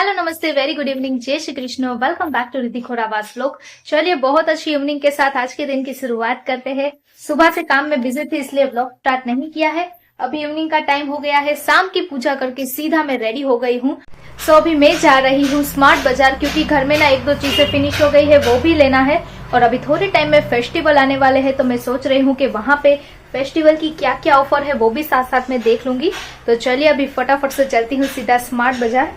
Hello नमस्ते very good evening Jai Shri Krishna welcome back to Riddhi Khorawas vlog. चलिए बहुत अच्छी इवनिंग के साथ आज के दिन की शुरुआत करते हैं। सुबह से काम में बिजी थी इसलिए व्लॉग स्टार्ट नहीं किया है। अभी इवनिंग का टाइम हो गया है, शाम की पूजा करके सीधा मैं रेडी हो गई हूँ। सो अभी मैं जा रही हूँ स्मार्ट बाजार क्योंकि घर में ना एक दो चीजें फिनिश हो गई है, वो भी लेना है। और अभी थोड़े टाइम में फेस्टिवल आने वाले हैं तो मैं सोच रही हूँ कि वहां पे फेस्टिवल की क्या क्या ऑफर है वो भी साथ साथ में देख लूंगी। तो चलिए अभी फटाफट से चलती हूँ सीधा स्मार्ट बाजार।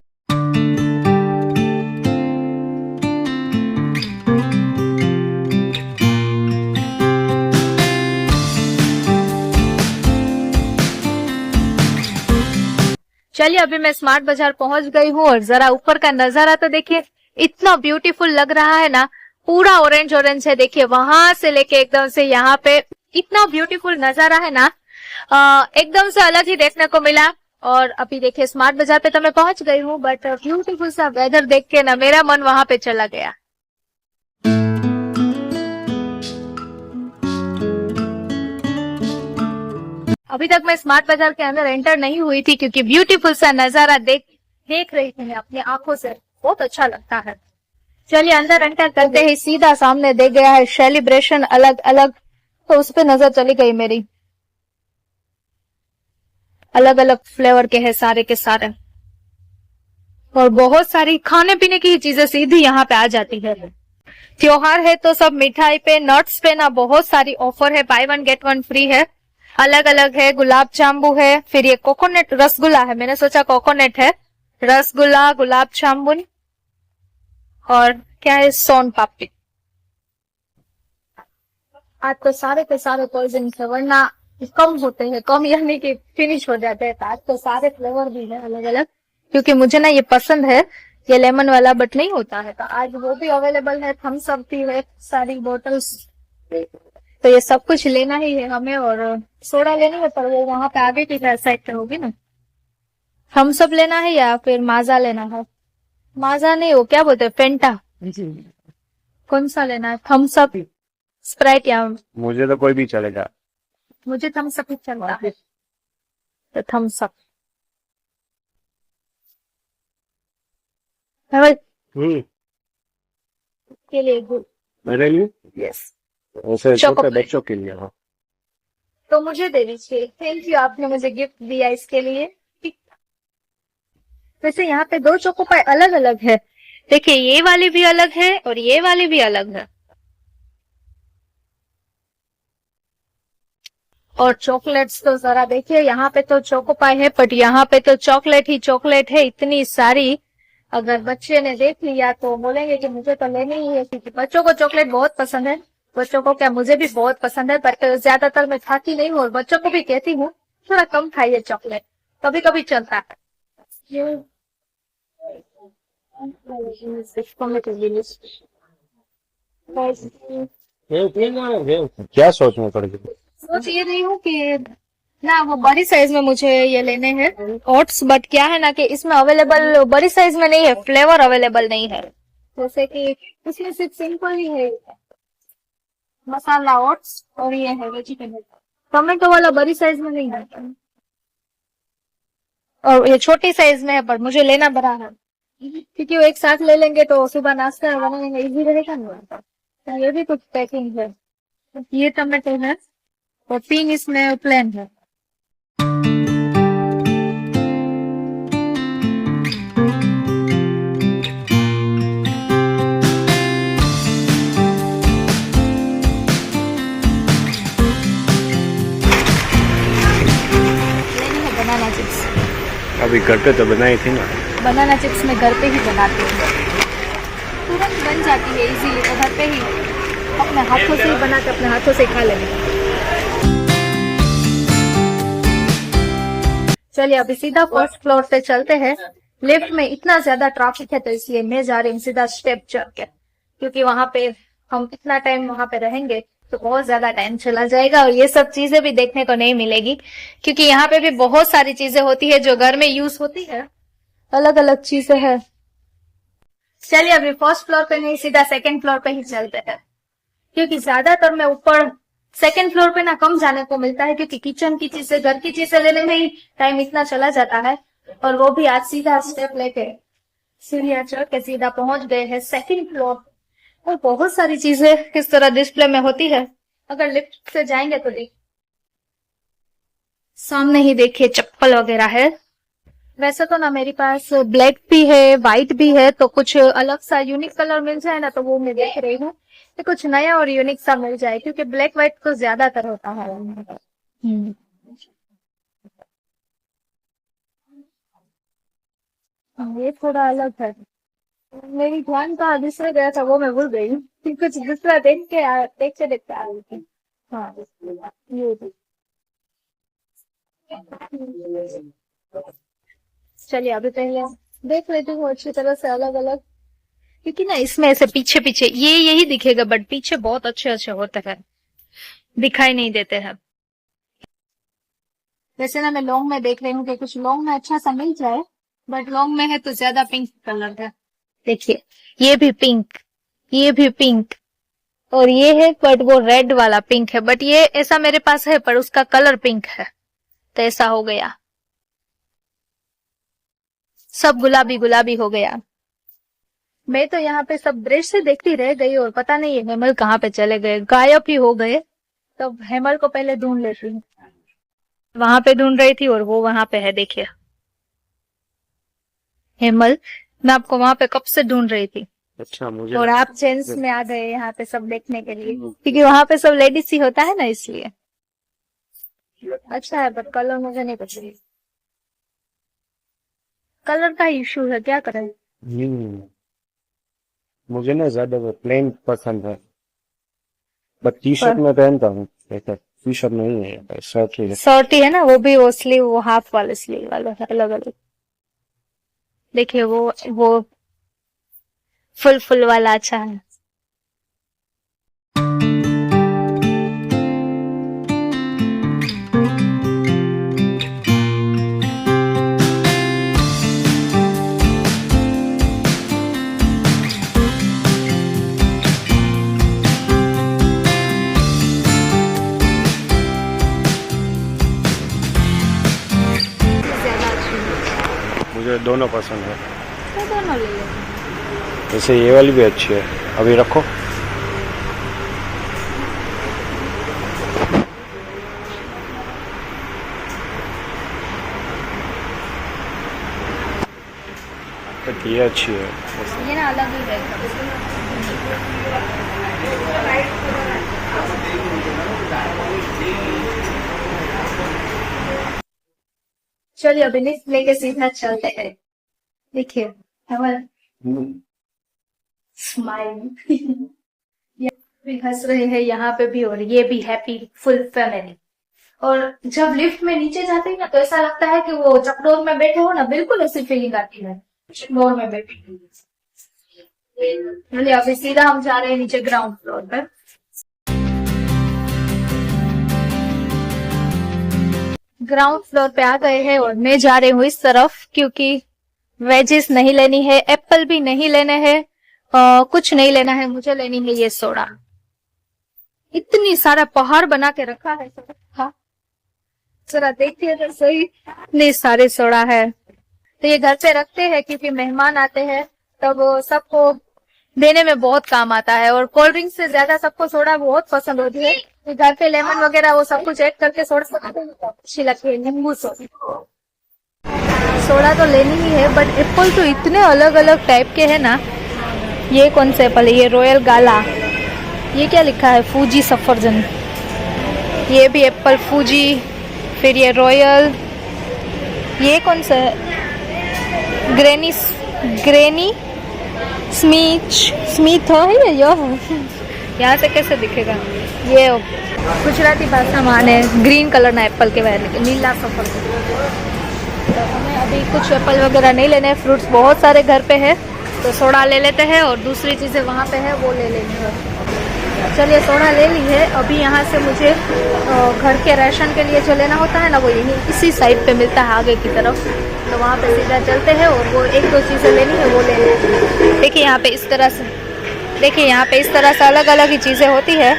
चलिए अभी मैं स्मार्ट बाजार पहुंच गई हूँ और जरा ऊपर का नजारा तो देखिए, इतना ब्यूटीफुल लग रहा है ना। पूरा ऑरेंज ऑरेंज है, देखिए वहां से लेके एकदम से यहाँ पे इतना ब्यूटीफुल नजारा है ना। एकदम से अलग ही देखने को मिला। और अभी देखिए स्मार्ट बाजार पे तो मैं पहुंच गई हूँ, बट ब्यूटीफुल सा वेदर देख के ना मेरा मन वहां पे चला गया। अभी तक मैं स्मार्ट बाजार के अंदर एंटर नहीं हुई थी क्योंकि ब्यूटीफुल सा नजारा देख रही थी मैं अपनी आंखों से, बहुत अच्छा लगता है। चलिए अंदर एंटर करते ही सीधा सामने देख गया है सेलिब्रेशन अलग अलग, तो उस पे नजर चली गई मेरी। अलग अलग फ्लेवर के हैं सारे के सारे, और बहुत सारी खाने पीने की चीजें सीधी यहाँ पे आ जाती है। त्योहार है तो सब मिठाई पे, नट्स पे ना बहुत सारी ऑफर है, by one get one free है। अलग अलग है, गुलाब जाम्बू है, फिर ये कोकोनट रसगुल्ला है, मैंने सोचा कोकोनट है, रसगुल्ला, गुलाब जामुन और क्या है सोन पापड़ी। आज तो सारे के सारे कोल्ड ड्रिंक्स है, वरना कम होते हैं, कम यानी कि फिनिश हो जाते हैं। तो आज तो सारे फ्लेवर भी है अलग अलग, क्योंकि मुझे ना ये पसंद है, ये लेमन वाला बट नहीं होता है, तो आज वो भी अवेलेबल है। थम्स अप भी है, सारी बोटल्स, तो ये सब कुछ लेना ही है हमें। और सोडा लेनी है पर वो वहां पे आगे की साइड पे होगी ना। थम्स अप लेना है या फिर माजा लेना है? माजा नहीं, वो क्या बोलते हैं, फेंटा। कौन सा लेना है, थम्स अप, स्प्राइट या? मुझे तो कोई भी चलेगा। मुझे थम्स अप ही चलता है, तो थम्स अप। के लिए गुड, मेरे लिए यस, वैसे छोटे चॉकलेट बच्चों के लिए। हाँ, तो मुझे दे दीजिए। थैंक यू, आपने मुझे गिफ्ट दिया इसके लिए। वैसे यहाँ पे दो चोको पाई अलग अलग है, देखिए ये वाली भी अलग है और ये वाली भी अलग है। और चॉकलेट्स तो जरा देखिए, यहाँ पे तो चोको पाई है बट यहाँ पे तो चॉकलेट ही चॉकलेट है, इतनी सारी। अगर बच्चे ने देख लिया तो बोलेंगे कि मुझे तो लेनी ही है, क्योंकि बच्चों को चॉकलेट बहुत पसंद है। बच्चों को क्या, मुझे भी बहुत पसंद है, बट ज्यादातर मैं खाती नहीं हूँ और बच्चों को भी कहती हूँ थोड़ा कम खाइए चॉकलेट, कभी कभी चलता है। क्या सोच में पड़ गई? सोच ये रही हूँ कि ना वो बड़ी साइज में मुझे ये लेने हैं ओट्स, बट क्या है ना कि इसमें अवेलेबल बड़ी साइज में नहीं है, फ्लेवर अवेलेबल नहीं है। जैसे कि इसमें सिर्फ सिंपल ही है मसाला ओट्स, और ये है वेजिटेबल। टोमेटो वाला बड़ी साइज में नहीं है और ये छोटी साइज में है, पर मुझे लेना बड़ा है क्योंकि वो एक साथ ले लेंगे तो सुबह नाश्ता बनाने में इजी रहेगा ना। तो ये भी कुछ पैकिंग है, ये टोमेटो है और 3 इसमें प्लेन है। बनाना चिप्स, अभी घर पे तो बनाई थी ना। बनाना चिप्स में घर पे ही बनाती हूँ, तुरंत बन जाती है इजीली, तो घर पे ही अपने हाथों से ही बना के अपने हाथों से खा लेंगे। चलिए अभी सीधा फर्स्ट फ्लोर से चलते हैं। लिफ्ट में इतना ज्यादा ट्रैफिक है तो इसलिए मैं जा रही हूँ सीधा स्टेप चढ़ के, क्योंकि वहां पे हम इतना टाइम वहां पे रहेंगे तो बहुत ज्यादा टाइम चला जाएगा और ये सब चीजें भी देखने को नहीं मिलेगी, क्योंकि यहाँ पे भी बहुत सारी चीजें होती है जो घर में यूज होती है, अलग अलग चीजें हैं। चलिए अभी फर्स्ट फ्लोर पे नहीं, सीधा सेकंड फ्लोर पे ही चलते हैं, क्योंकि ज्यादातर मैं ऊपर सेकंड फ्लोर पे ना कम जाने को मिलता है, क्योंकि किचन की चीजें, घर की चीजें लेने में ही टाइम इतना चला जाता है। और वो भी आज सीधा स्टेप लेके सीढ़ियाँ चढ़ के सीधा पहुंच गए हैं सेकंड फ्लोर। और बहुत सारी चीजें किस तरह डिस्प्ले में होती है, अगर लिफ्ट से जाएंगे तो देख सामने ही देखिए चप्पल वगैरह है। वैसे तो ना मेरे पास ब्लैक भी है, व्हाइट भी है, तो कुछ अलग सा यूनिक कलर मिल जाए ना तो वो मैं देख रही हूँ कि कुछ नया और यूनिक सा मिल जाए, क्योंकि ब्लैक व्हाइट तो ज्यादातर होता है। ये थोड़ा अलग है। मेरी ध्यान कहाँ दूसरे गया था वो मैं भूल गई हूँ। कुछ दूसरा देखते देखते आ रही थी। हाँ ये भी। चलिए अभी पहले देख लेती हूँ अच्छी तरह से अलग अलग, क्योंकि ना इसमें ऐसे पीछे पीछे ये यही दिखेगा, बट पीछे बहुत अच्छे अच्छे होते हैं, दिखाई नहीं देते हैं। वैसे ना मैं लॉन्ग में देख रही हूँ कि कुछ लॉन्ग में अच्छा सा मिल जाए, बट लॉन्ग में है तो ज्यादा पिंक कलर है। देखिए ये भी पिंक, ये भी पिंक, और ये है बट वो रेड वाला पिंक है, बट ये ऐसा मेरे पास है पर उसका कलर पिंक है, तो ऐसा हो गया, सब गुलाबी गुलाबी हो गया। मैं तो यहाँ पे सब दृश्य देखती रह गई और पता नहीं है हेमल कहाँ पे चले गए, गायब ही हो गए। तब हेमल को पहले ढूंढ लेती हूँ, वहां पे ढूंढ रही थी और वो वहां पे है, देखिए हेमल, मैं आपको वहां पे कब से ढूंढ रही थी। अच्छा मुझे और आप जेंट्स में आ गए यहाँ पे सब देखने के लिए, क्योंकि वहां पे सब लेडीज ही होता है ना, इसलिए। अच्छा है बट कलर मुझे नहीं पसंद, कलर का इशू है, क्या करें। मुझे ना ज्यादा प्लेन पसंद है, बट टी शर्ट में पहनता हूँ, टी शर्ट नहीं है, शर्ट ही है। शर्ट ही है ना, वो भी वो स्लीव, वो हाफ वाले स्लीव वाला है, अलग अलग। देखिए वो फुल वाला अच्छा है। मुझे दोनों पसंद है, तो दोनों ले लो। जैसे ये वाली भी अच्छी है, अभी रखो। ये अच्छी है, ये ना अलग ही है। चलिए अभी लिस्ट लेके सीधा चलते हैं। देखिए स्माइल भी हंस रहे हैं यहाँ पे भी, और ये भी हैप्पी फुल फैमिली। और जब लिफ्ट में नीचे जाते हैं ना तो ऐसा लगता है कि वो चकडोर में बैठे हो ना, बिल्कुल ऐसी फीलिंग आती है चकडोर में बैठे। चलिए अभी सीधा हम जा रहे हैं नीचे ग्राउंड फ्लोर पर। ग्राउंड फ्लोर पे आ गए हैं और मैं जा रही हूँ इस तरफ, क्योंकि वेजेस नहीं लेनी है, एप्पल भी नहीं लेने हैं, कुछ नहीं लेना है, मुझे लेनी है ये सोडा। इतनी सारा पहाड़ बना के रखा है हाँ, जरा देखिए तो सही, इतने सारे सोडा है। तो ये घर पे रखते हैं क्योंकि मेहमान आते हैं तब सबको देने में बहुत काम आता है, और कोल्ड ड्रिंक से ज्यादा सबको सोडा बहुत पसंद होती है। तो घर पे लेमन वगैरह वो सब कुछ ऐड करके सोडा अच्छी लगती है, नींबू सोडा तो लेनी ही है। बट एप्पल तो इतने अलग अलग टाइप के है ना। ये कौन सा एप्पल है, ये रॉयल गाला, ये क्या लिखा है, फूजी सफरजन, ये भी एप्पल फूजी, फिर ये रॉयल, ये कौन सा है, ग्रेनी स्मिथ है यह यहाँ से कैसे दिखेगा, ये गुजराती भाषा माने ग्रीन कलर ना एप्पल के वजह नीला सफरजन। तो हमें अभी कुछ एप्पल वगैरह नहीं लेने, फ्रूट्स बहुत सारे घर पे है, तो सोडा ले लेते हैं और दूसरी चीजें वहाँ पे है वो ले लेनी है। चलिए सोडा ले ली है। अभी यहाँ से मुझे घर के राशन के लिए जो लेना होता है ना वो यही इसी साइड पे मिलता है आगे की तरफ, तो वहाँ पे सीधा चलते हैं और वो एक दो चीजें लेनी है वो ले लेंगे। देखिए यहाँ पे इस तरह से, देखिए यहाँ पे इस तरह से अलग अलग ही चीजें होती है,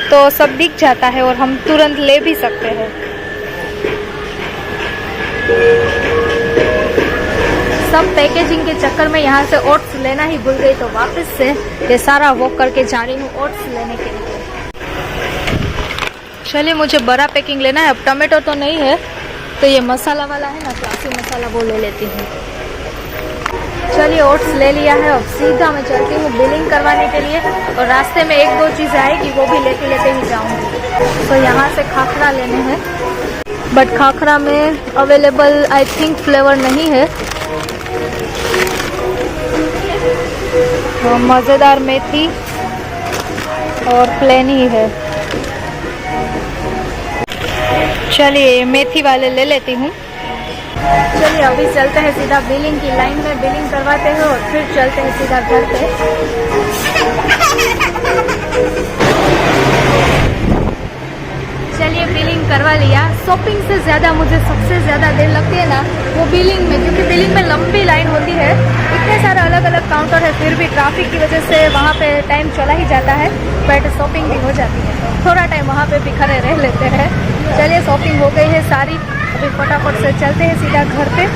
तो सब दिख जाता है और हम तुरंत ले भी सकते हैं। सब पैकेजिंग के चक्कर में यहाँ से ओट्स लेना ही भूल गई, तो वापस से ये सारा वॉक करके जा रही हूँ ओट्स लेने के लिए। चलिए मुझे बड़ा पैकिंग लेना है। अब टमाटो तो नहीं है, तो ये मसाला वाला है ना, क्लासी मसाला, वो ले लेती हूँ। चलिए ओट्स ले लिया है। अब सीधा मैं चलती हूँ बिलिंग करवाने के लिए, और रास्ते में एक दो चीज़ें आएगी वो भी लेते लेते ही जाऊँगी। तो यहाँ से खाखरा लेने हैं, बट खाखरा में अवेलेबल आई थिंक फ्लेवर नहीं है। तो मज़ेदार मेथी और प्लेन ही है। चलिए मेथी वाले ले लेती हूँ। चलिए अभी चलते हैं सीधा बिलिंग की लाइन में, बिलिंग करवाते हैं और फिर चलते हैं सीधा घर पे। चलिए बिलिंग करवा लिया। शॉपिंग से ज़्यादा मुझे सबसे ज़्यादा देर लगती है ना वो बिलिंग में, क्योंकि बिलिंग में लंबी लाइन होती है, इतने सारे अलग अलग काउंटर है, फिर भी ट्रैफिक की वजह से वहाँ पे टाइम चला ही जाता है, बट शॉपिंग भी हो जाती है, थोड़ा टाइम वहाँ पे भी खड़े रह लेते हैं। चलिए शॉपिंग हो गई है सारी, अभी फटाफट से चलते हैं सीधा घर पे।